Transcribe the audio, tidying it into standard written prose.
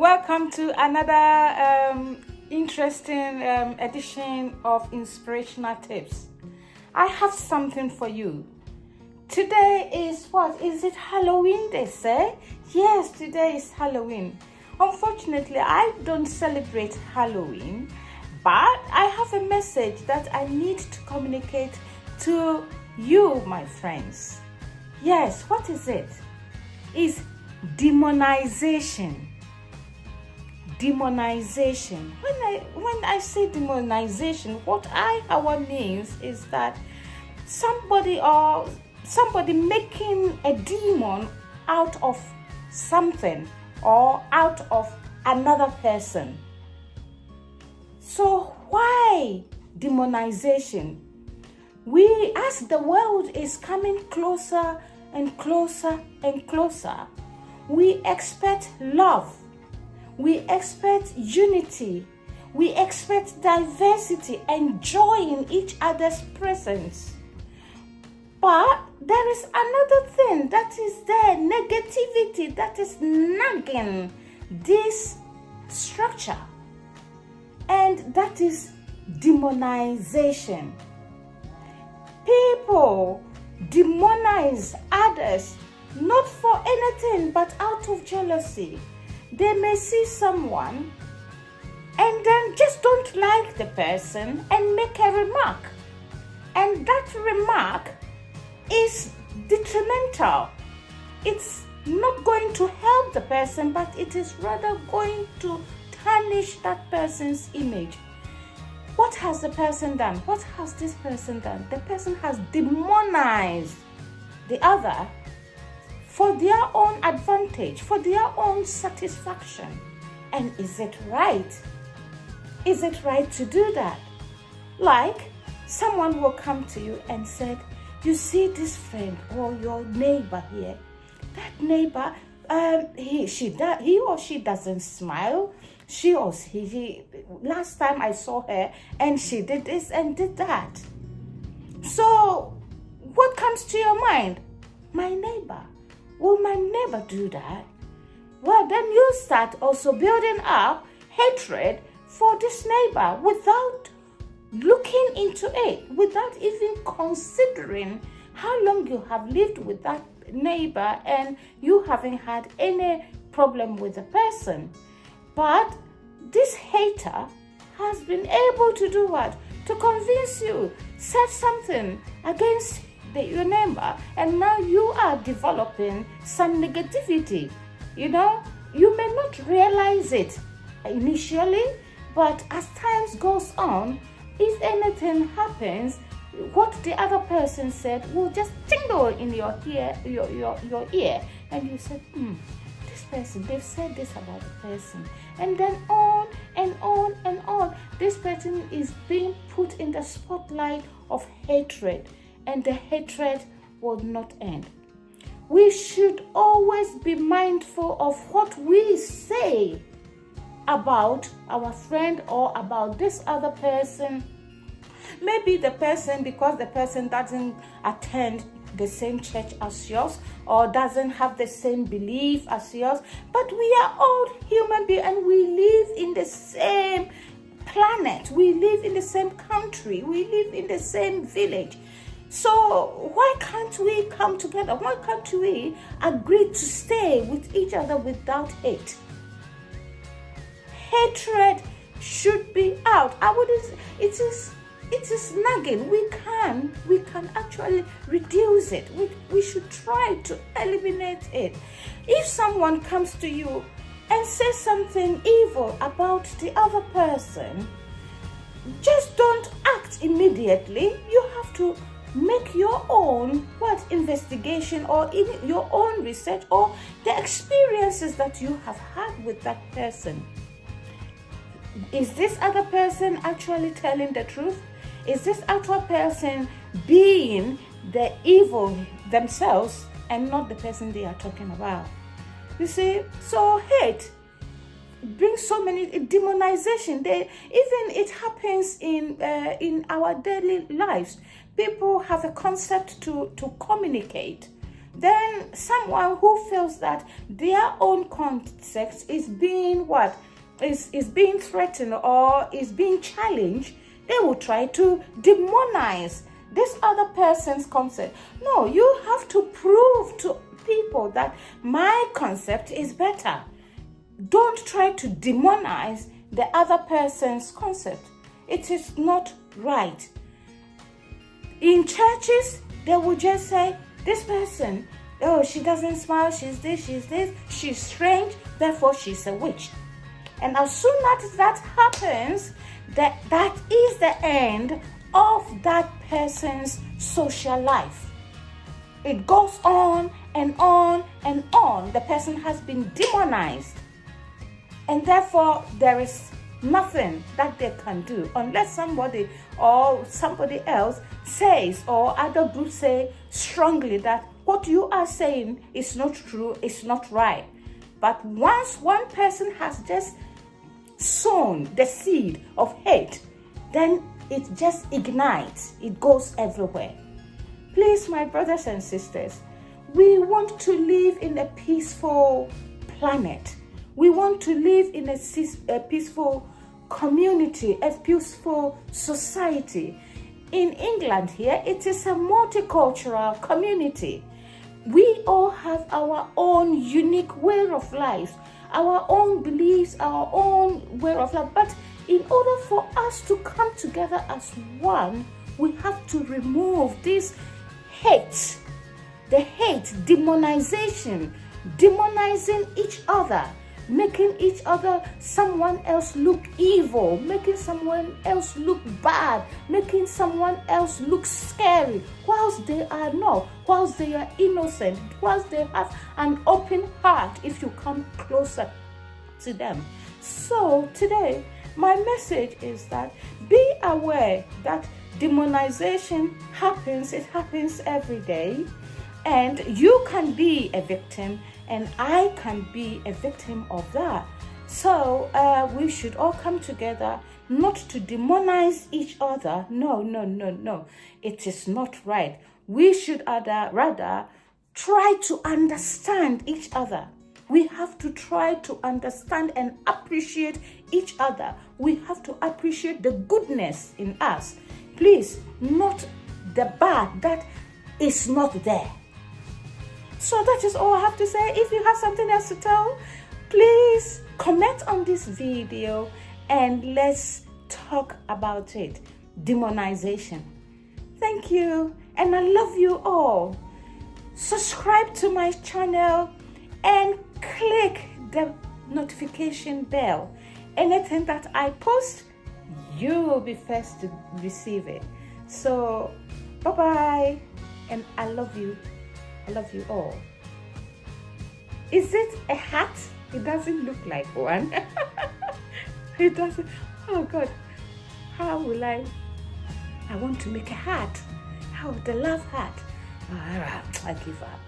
Welcome to another interesting edition of Inspirational Tips. I have something for you. Today is what? Is it Halloween, they say? Yes, today is Halloween. Unfortunately, I don't celebrate Halloween, but I have a message that I need to communicate to you, my friends. Yes, what is it? It's demonization. Demonization. When I say demonization, what our means is that somebody making a demon out of something or out of another person. So why demonization? As the world is coming closer and closer and closer, we expect love. We expect unity. We expect diversity and joy in each other's presence. But there is another thing that is there, negativity that is nagging this structure. And that is demonization. People demonize others not for anything but out of jealousy. They may see someone and then just don't like the person and make a remark. And that remark is detrimental. It's not going to help the person, but it is rather going to tarnish that person's image. What has the person done? What has this person done? The person has demonized the other for their own advantage, for their own satisfaction. And is it right? Is it right to do that? Like someone will come to you and said, you see this friend or your neighbor here, that neighbor, he or she doesn't smile. She last time I saw her and she did this and did that. So what comes to your mind? My neighbor. Will my neighbor do that? Well, then you start also building up hatred for this neighbor without looking into it, without even considering how long you have lived with that neighbor and you haven't had any problem with the person. But this hater has been able to do what? To convince you, said something against your neighbor, and now you are developing some negativity. You may not realize it initially, but as time goes on, if anything happens, what the other person said will just tingle in your ear, your ear, and you said, this person, they've said this about the person, and then on and on and on. This person is being put in the spotlight of hatred, and the hatred will not end. We should always be mindful of what we say about our friend or about this other person. Maybe the person, because the person doesn't attend the same church as yours or doesn't have the same belief as yours, but we are all human beings and we live in the same planet. We live in the same country. We live in the same village. So why can't we come together? Why can't we agree to stay with each other without hate? Hatred should be out. It is nagging. We can actually reduce it. We should try to eliminate it. If someone comes to you and says something evil about the other person, just don't act immediately. You have to make your own investigation or your own research or the experiences that you have had with that person. Is this other person actually telling the truth? Is this other person being the evil themselves and not the person they are talking about? You see, so hate brings so many demonization. It happens in our daily lives. People have a concept to communicate. then someone who feels that their own concept is being is being threatened or is being challenged, they will try to demonize this other person's concept. No, you have to prove to people that my concept is better. Don't try to demonize the other person's concept. It is not right. In churches, they will just say, this person, oh, she doesn't smile, she's this, she's strange, therefore she's a witch. And as soon as that happens, that is the end of that person's social life. It goes on and on and on. The person has been demonized. And therefore, there is nothing that they can do unless somebody or somebody else says, or other groups say strongly that what you are saying is not true, it's not right. But once one person has just sown the seed of hate, then it just ignites, it goes everywhere. Please, my brothers and sisters, we want to live in a peaceful planet. We want to live in a peaceful community, a peaceful society. In England here, it is a multicultural community. We all have our own unique way of life, our own beliefs, our own way of life. But in order for us to come together as one, we have to remove this hate, the hate, demonization, demonizing each other, making each other, someone else look evil, making someone else look bad, making someone else look scary, whilst they are not, whilst they are innocent, whilst they have an open heart if you come closer to them. So today, my message is that be aware that demonization happens, it happens every day, and you can be a victim, and I can be a victim of that. So we should all come together, not to demonize each other. No. It is not right. We should rather try to understand each other. We have to try to understand and appreciate each other. We have to appreciate the goodness in us. Please, not the bad that is not there. So that is all I have to say. If you have something else to tell, please comment on this video and let's talk about it. Demonization. Thank you, and I love you all. Subscribe to my channel and click the notification bell. Anything that I post, you will be first to receive it. So bye-bye, and I love you. I love you all. Is it a hat? It doesn't look like one. It doesn't. Oh God, how will I want to make a hat. How, the love hat. I give up.